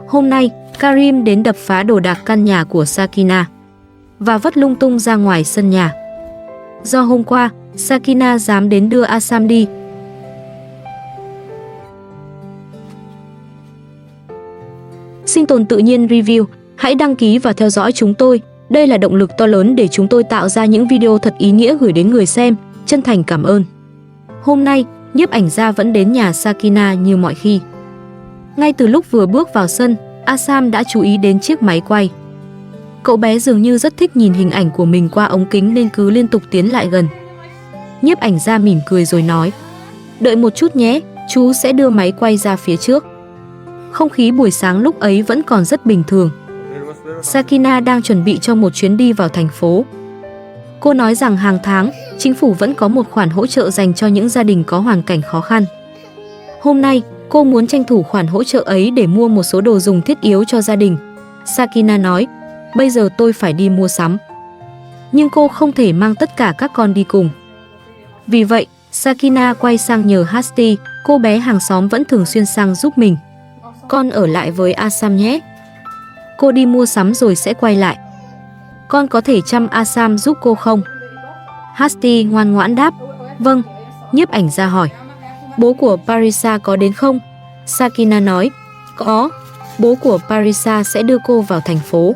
Hôm nay, Karim đến đập phá đồ đạc căn nhà của Sakina và vứt lung tung ra ngoài sân nhà. Do hôm qua, Sakina dám đến đưa Asam đi. Sinh tồn tự nhiên review, hãy đăng ký và theo dõi chúng tôi. Đây là động lực to lớn để chúng tôi tạo ra những video thật ý nghĩa gửi đến người xem. Chân thành cảm ơn. Hôm nay, nhiếp ảnh gia vẫn đến nhà Sakina như mọi khi. Ngay từ lúc vừa bước vào sân, Asam đã chú ý đến chiếc máy quay. Cậu bé dường như rất thích nhìn hình ảnh của mình qua ống kính nên cứ liên tục tiến lại gần. Nhiếp ảnh gia mỉm cười rồi nói: "Đợi một chút nhé, chú sẽ đưa máy quay ra phía trước." Không khí buổi sáng lúc ấy vẫn còn rất bình thường. Sakina đang chuẩn bị cho một chuyến đi vào thành phố. Cô nói rằng hàng tháng, chính phủ vẫn có một khoản hỗ trợ dành cho những gia đình có hoàn cảnh khó khăn. Hôm nay, cô muốn tranh thủ khoản hỗ trợ ấy để mua một số đồ dùng thiết yếu cho gia đình. Sakina nói: "Bây giờ tôi phải đi mua sắm." Nhưng cô không thể mang tất cả các con đi cùng. Vì vậy, Sakina quay sang nhờ Hasti, cô bé hàng xóm vẫn thường xuyên sang giúp mình. "Con ở lại với Asam nhé. Cô đi mua sắm rồi sẽ quay lại. Con có thể chăm Asam giúp cô không?" Hasti ngoan ngoãn đáp: "Vâng." Nhiếp ảnh gia hỏi: "Bố của Parisa có đến không?" Sakina nói: "Có, bố của Parisa sẽ đưa cô vào thành phố."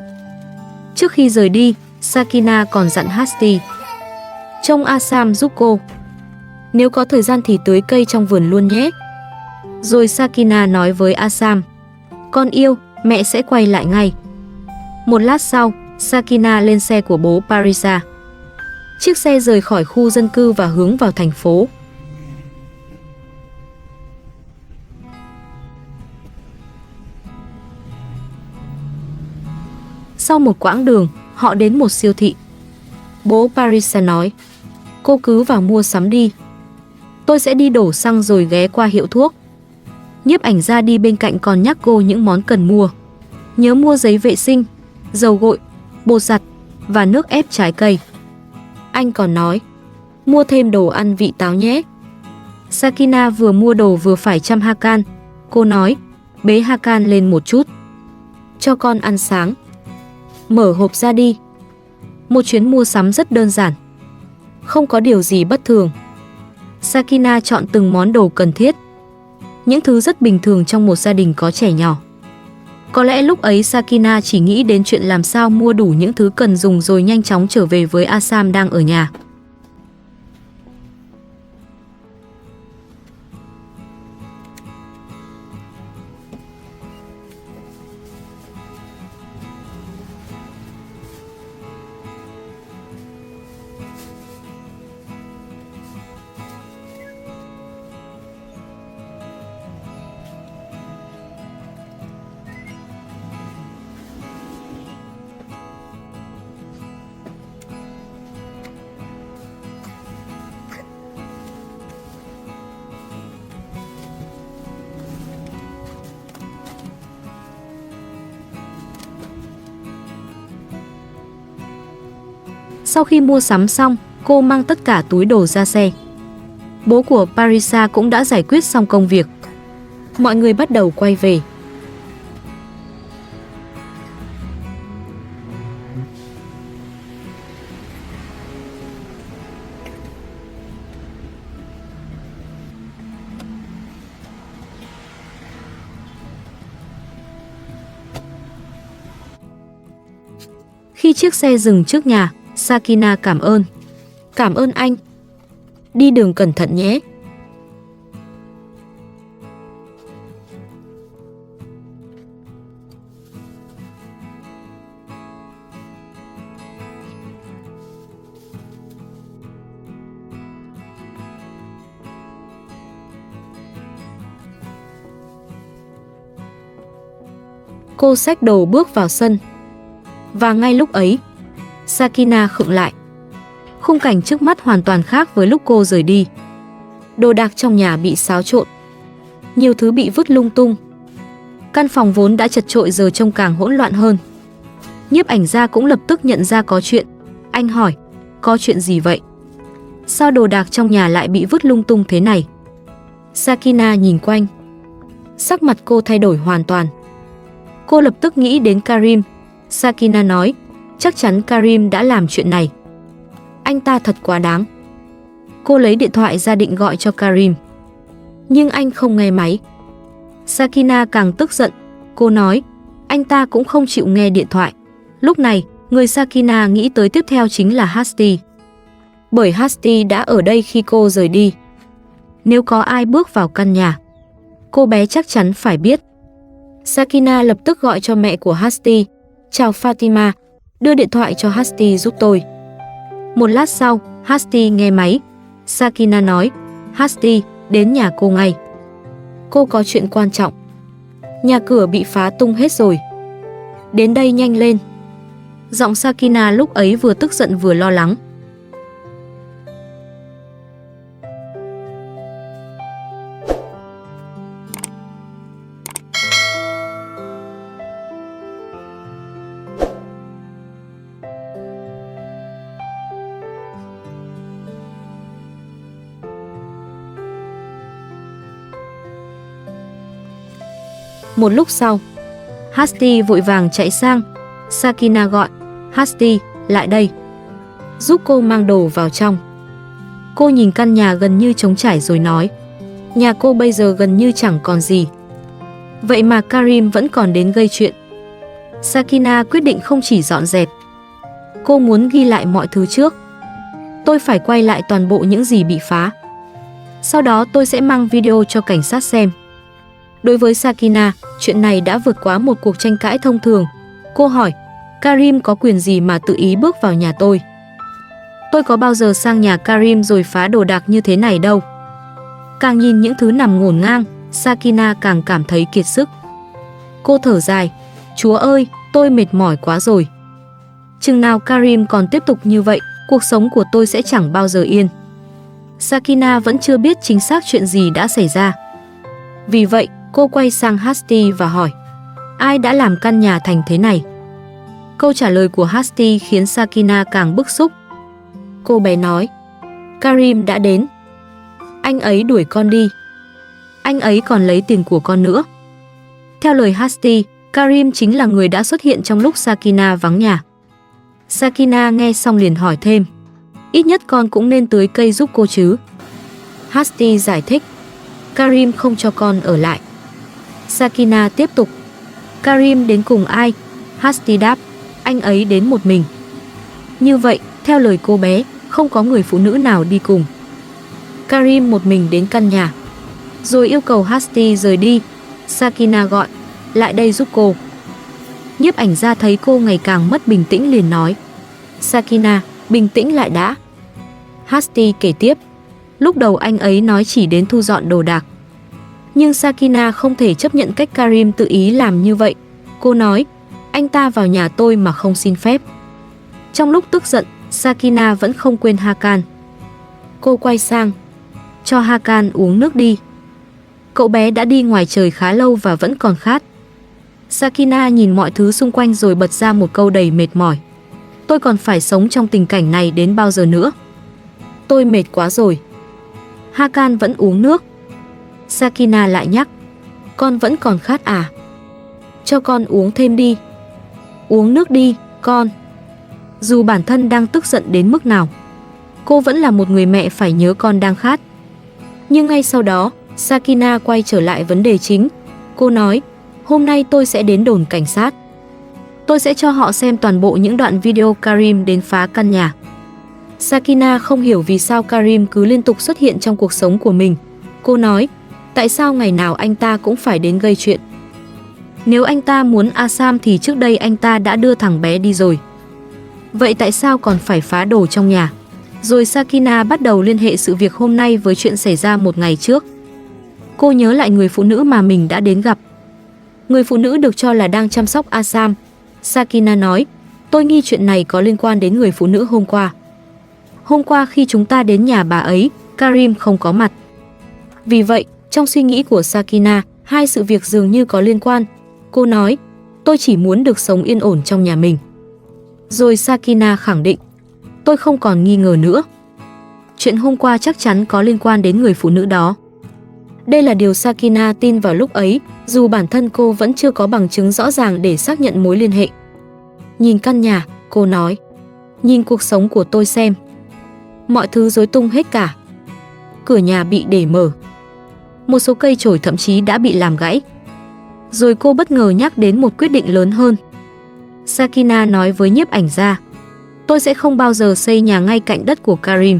Trước khi rời đi, Sakina còn dặn Hasti: "Trông Asam giúp cô. Nếu có thời gian thì tưới cây trong vườn luôn nhé." Rồi Sakina nói với Asam: "Con yêu, mẹ sẽ quay lại ngay." Một lát sau, Sakina lên xe của bố Parisa. Chiếc xe rời khỏi khu dân cư và hướng vào thành phố. Sau một quãng đường, họ đến một siêu thị. Bố Parisa nói: "Cô cứ vào mua sắm đi. Tôi sẽ đi đổ xăng rồi ghé qua hiệu thuốc." Nhiếp ảnh gia đi bên cạnh còn nhắc cô những món cần mua. Nhớ mua giấy vệ sinh, dầu gội, bột giặt và nước ép trái cây. Anh còn nói: "Mua thêm đồ ăn vị táo nhé." Sakina vừa mua đồ vừa phải chăm Hakan. Cô nói: "Bế Hakan lên một chút. Cho con ăn sáng." Mở hộp ra đi. Một chuyến mua sắm rất đơn giản. Không có điều gì bất thường. Sakina chọn từng món đồ cần thiết. Những thứ rất bình thường trong một gia đình có trẻ nhỏ. Có lẽ lúc ấy Sakina chỉ nghĩ đến chuyện làm sao mua đủ những thứ cần dùng rồi nhanh chóng trở về với Asam đang ở nhà. Sau khi mua sắm xong, cô mang tất cả túi đồ ra xe. Bố của Parisa cũng đã giải quyết xong công việc. Mọi người bắt đầu quay về. Khi chiếc xe dừng trước nhà, Sakina cảm ơn. "Cảm ơn anh. Đi đường cẩn thận nhé." Cô xách đồ bước vào sân. Và ngay lúc ấy, Sakina khựng lại. Khung cảnh trước mắt hoàn toàn khác với lúc cô rời đi. Đồ đạc trong nhà bị xáo trộn. Nhiều thứ bị vứt lung tung. Căn phòng vốn đã chật chội giờ trông càng hỗn loạn hơn. Nhiếp ảnh gia cũng lập tức nhận ra có chuyện. Anh hỏi: "Có chuyện gì vậy? Sao đồ đạc trong nhà lại bị vứt lung tung thế này?" Sakina nhìn quanh. Sắc mặt cô thay đổi hoàn toàn. Cô lập tức nghĩ đến Karim. Sakina nói, chắc chắn Karim đã làm chuyện này. Anh ta thật quá đáng. Cô lấy điện thoại ra định gọi cho Karim. Nhưng anh không nghe máy. Sakina càng tức giận. Cô nói, anh ta cũng không chịu nghe điện thoại. Lúc này, người Sakina nghĩ tới tiếp theo chính là Hasti. Bởi Hasti đã ở đây khi cô rời đi. Nếu có ai bước vào căn nhà, cô bé chắc chắn phải biết. Sakina lập tức gọi cho mẹ của Hasti. Chào Fatima, đưa điện thoại cho Hasti giúp tôi. Một lát sau, Hasti nghe máy. Sakina nói, Hasti, đến nhà cô ngay. Cô có chuyện quan trọng. Nhà cửa bị phá tung hết rồi. Đến đây nhanh lên. Giọng Sakina lúc ấy vừa tức giận vừa lo lắng. Một lúc sau, Hasti vội vàng chạy sang. Sakina gọi, Hasti, lại đây. Giúp cô mang đồ vào trong. Cô nhìn căn nhà gần như trống trải rồi nói, nhà cô bây giờ gần như chẳng còn gì. Vậy mà Karim vẫn còn đến gây chuyện. Sakina quyết định không chỉ dọn dẹp. Cô muốn ghi lại mọi thứ trước. Tôi phải quay lại toàn bộ những gì bị phá. Sau đó tôi sẽ mang video cho cảnh sát xem. Đối với Sakina, chuyện này đã vượt quá một cuộc tranh cãi thông thường. Cô hỏi, Karim có quyền gì mà tự ý bước vào nhà tôi? Tôi có bao giờ sang nhà Karim rồi phá đồ đạc như thế này đâu. Càng nhìn những thứ nằm ngổn ngang, Sakina càng cảm thấy kiệt sức. Cô thở dài, Chúa ơi, tôi mệt mỏi quá rồi. Chừng nào Karim còn tiếp tục như vậy, cuộc sống của tôi sẽ chẳng bao giờ yên. Sakina vẫn chưa biết chính xác chuyện gì đã xảy ra. Vì vậy, cô quay sang Hasti và hỏi, ai đã làm căn nhà thành thế này? Câu trả lời của Hasti khiến Sakina càng bức xúc. Cô bé nói, Karim đã đến. Anh ấy đuổi con đi. Anh ấy còn lấy tiền của con nữa. Theo lời Hasti, Karim chính là người đã xuất hiện trong lúc Sakina vắng nhà. Sakina nghe xong liền hỏi thêm, ít nhất con cũng nên tưới cây giúp cô chứ. Hasti giải thích, Karim không cho con ở lại. Sakina tiếp tục, Karim đến cùng ai? Hasti đáp, anh ấy đến một mình. Như vậy, theo lời cô bé, không có người phụ nữ nào đi cùng. Karim một mình đến căn nhà, rồi yêu cầu Hasti rời đi. Sakina gọi, lại đây giúp cô. Nhiếp ảnh gia thấy cô ngày càng mất bình tĩnh liền nói, Sakina, bình tĩnh lại đã. Hasti kể tiếp, lúc đầu anh ấy nói chỉ đến thu dọn đồ đạc. Nhưng Sakina không thể chấp nhận cách Karim tự ý làm như vậy. Cô nói, anh ta vào nhà tôi mà không xin phép. Trong lúc tức giận, Sakina vẫn không quên Hakan. Cô quay sang, cho Hakan uống nước đi. Cậu bé đã đi ngoài trời khá lâu và vẫn còn khát. Sakina nhìn mọi thứ xung quanh rồi bật ra một câu đầy mệt mỏi. Tôi còn phải sống trong tình cảnh này đến bao giờ nữa? Tôi mệt quá rồi. Hakan vẫn uống nước. Sakina lại nhắc, con vẫn còn khát à? Cho con uống thêm đi. Uống nước đi, con. Dù bản thân đang tức giận đến mức nào, cô vẫn là một người mẹ phải nhớ con đang khát. Nhưng ngay sau đó, Sakina quay trở lại vấn đề chính. Cô nói, hôm nay tôi sẽ đến đồn cảnh sát. Tôi sẽ cho họ xem toàn bộ những đoạn video Karim đến phá căn nhà. Sakina không hiểu vì sao Karim cứ liên tục xuất hiện trong cuộc sống của mình. Cô nói, tại sao ngày nào anh ta cũng phải đến gây chuyện? Nếu anh ta muốn Asam thì trước đây anh ta đã đưa thằng bé đi rồi. Vậy tại sao còn phải phá đồ trong nhà? Rồi Sakina bắt đầu liên hệ sự việc hôm nay với chuyện xảy ra một ngày trước. Cô nhớ lại người phụ nữ mà mình đã đến gặp. Người phụ nữ được cho là đang chăm sóc Asam. Sakina nói, tôi nghi chuyện này có liên quan đến người phụ nữ hôm qua. Hôm qua khi chúng ta đến nhà bà ấy, Karim không có mặt. Vì vậy, trong suy nghĩ của Sakina, hai sự việc dường như có liên quan. Cô nói, tôi chỉ muốn được sống yên ổn trong nhà mình. Rồi Sakina khẳng định, tôi không còn nghi ngờ nữa. Chuyện hôm qua chắc chắn có liên quan đến người phụ nữ đó. Đây là điều Sakina tin vào lúc ấy, dù bản thân cô vẫn chưa có bằng chứng rõ ràng để xác nhận mối liên hệ. Nhìn căn nhà, cô nói. Nhìn cuộc sống của tôi xem. Mọi thứ rối tung hết cả. Cửa nhà bị để mở. Một số cây chổi thậm chí đã bị làm gãy. Rồi cô bất ngờ nhắc đến một quyết định lớn hơn. Sakina nói với nhiếp ảnh gia. Tôi sẽ không bao giờ xây nhà ngay cạnh đất của Karim.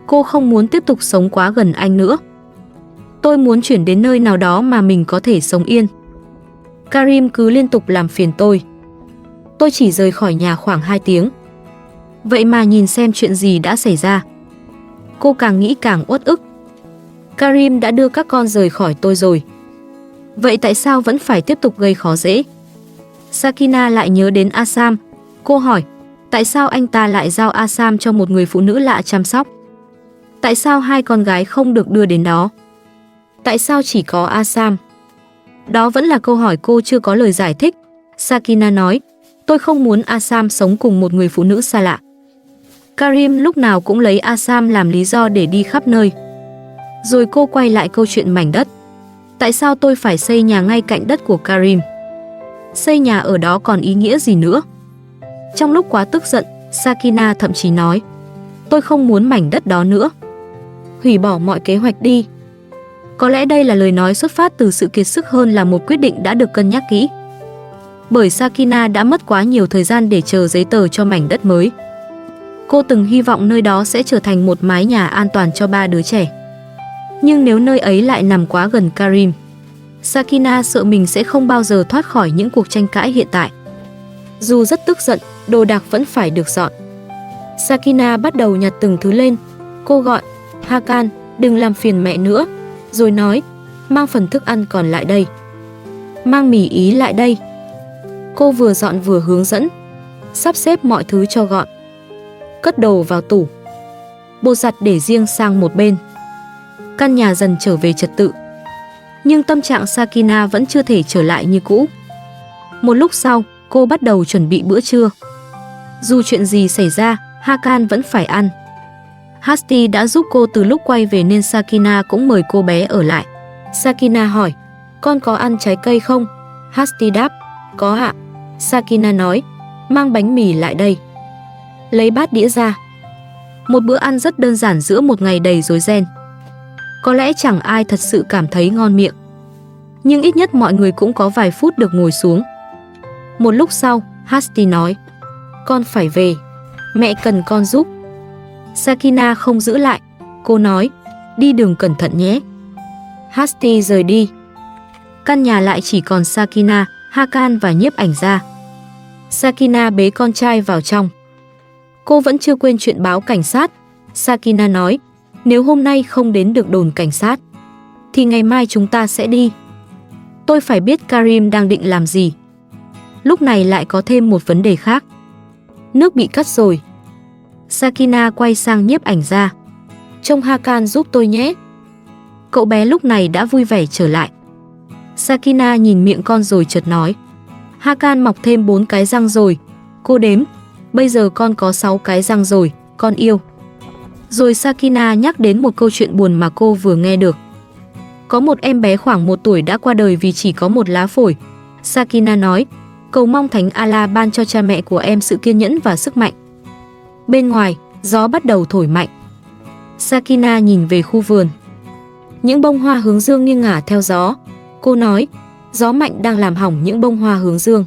Cô không muốn tiếp tục sống quá gần anh nữa. Tôi muốn chuyển đến nơi nào đó mà mình có thể sống yên. Karim cứ liên tục làm phiền tôi. Tôi chỉ rời khỏi nhà khoảng 2 tiếng. Vậy mà nhìn xem chuyện gì đã xảy ra. Cô càng nghĩ càng uất ức. Karim đã đưa các con rời khỏi tôi rồi. Vậy tại sao vẫn phải tiếp tục gây khó dễ? Sakina lại nhớ đến Asam. Cô hỏi, tại sao anh ta lại giao Asam cho một người phụ nữ lạ chăm sóc? Tại sao hai con gái không được đưa đến đó? Tại sao chỉ có Asam? Đó vẫn là câu hỏi cô chưa có lời giải thích. Sakina nói, tôi không muốn Asam sống cùng một người phụ nữ xa lạ. Karim lúc nào cũng lấy Asam làm lý do để đi khắp nơi. Rồi cô quay lại câu chuyện mảnh đất. Tại sao tôi phải xây nhà ngay cạnh đất của Karim? Xây nhà ở đó còn ý nghĩa gì nữa? Trong lúc quá tức giận, Sakina thậm chí nói, tôi không muốn mảnh đất đó nữa. Hủy bỏ mọi kế hoạch đi. Có lẽ đây là lời nói xuất phát từ sự kiệt sức hơn là một quyết định đã được cân nhắc kỹ. Bởi Sakina đã mất quá nhiều thời gian để chờ giấy tờ cho mảnh đất mới. Cô từng hy vọng nơi đó sẽ trở thành một mái nhà an toàn cho 3 đứa trẻ. Nhưng nếu nơi ấy lại nằm quá gần Karim, Sakina sợ mình sẽ không bao giờ thoát khỏi những cuộc tranh cãi hiện tại. Dù rất tức giận, đồ đạc vẫn phải được dọn. Sakina bắt đầu nhặt từng thứ lên. Cô gọi, Hakan, đừng làm phiền mẹ nữa. Rồi nói, mang phần thức ăn còn lại đây. Mang mì Ý lại đây. Cô vừa dọn vừa hướng dẫn. Sắp xếp mọi thứ cho gọn. Cất đồ vào tủ. Bột giặt để riêng sang một bên. Căn nhà dần trở về trật tự. Nhưng tâm trạng Sakina vẫn chưa thể trở lại như cũ. Một lúc sau, cô bắt đầu chuẩn bị bữa trưa. Dù chuyện gì xảy ra, Hakan vẫn phải ăn. Hasti đã giúp cô từ lúc quay về nên Sakina cũng mời cô bé ở lại. Sakina hỏi, con có ăn trái cây không? Hasti đáp, có ạ. Sakina nói, mang bánh mì lại đây. Lấy bát đĩa ra. Một bữa ăn rất đơn giản giữa một ngày đầy rối ren. Có lẽ chẳng ai thật sự cảm thấy ngon miệng. Nhưng ít nhất mọi người cũng có vài phút được ngồi xuống. Một lúc sau, Hasti nói, con phải về. Mẹ cần con giúp. Sakina không giữ lại. Cô nói, đi đường cẩn thận nhé. Hasti rời đi. Căn nhà lại chỉ còn Sakina, Hakan và nhiếp ảnh gia. Sakina bế con trai vào trong. Cô vẫn chưa quên chuyện báo cảnh sát. Sakina nói, nếu hôm nay không đến được đồn cảnh sát, thì ngày mai chúng ta sẽ đi. Tôi phải biết Karim đang định làm gì. Lúc này lại có thêm một vấn đề khác. Nước bị cắt rồi. Sakina quay sang nhiếp ảnh gia. Trông Hakan giúp tôi nhé. Cậu bé lúc này đã vui vẻ trở lại. Sakina nhìn miệng con rồi chợt nói, Hakan mọc thêm 4 cái răng rồi. Cô đếm, bây giờ con có 6 cái răng rồi, con yêu. Rồi Sakina nhắc đến một câu chuyện buồn mà cô vừa nghe được. Có một em bé khoảng 1 tuổi đã qua đời vì chỉ có một lá phổi. Sakina nói, cầu mong Thánh Allah ban cho cha mẹ của em sự kiên nhẫn và sức mạnh. Bên ngoài, gió bắt đầu thổi mạnh. Sakina nhìn về khu vườn. Những bông hoa hướng dương nghiêng ngả theo gió. Cô nói, gió mạnh đang làm hỏng những bông hoa hướng dương.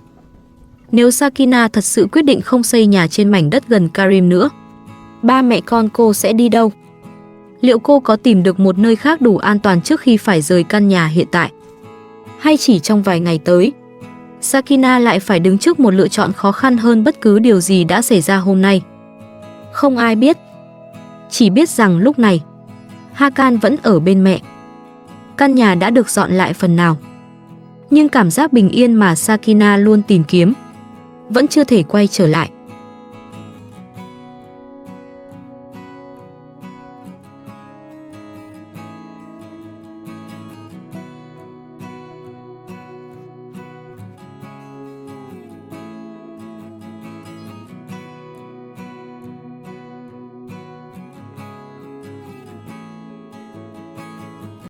Nếu Sakina thật sự quyết định không xây nhà trên mảnh đất gần Karim nữa, ba mẹ con cô sẽ đi đâu? Liệu cô có tìm được một nơi khác đủ an toàn trước khi phải rời căn nhà hiện tại? Hay chỉ trong vài ngày tới, Sakina lại phải đứng trước một lựa chọn khó khăn hơn bất cứ điều gì đã xảy ra hôm nay? Không ai biết. Chỉ biết rằng lúc này, Hakan vẫn ở bên mẹ. Căn nhà đã được dọn lại phần nào. Nhưng cảm giác bình yên mà Sakina luôn tìm kiếm vẫn chưa thể quay trở lại.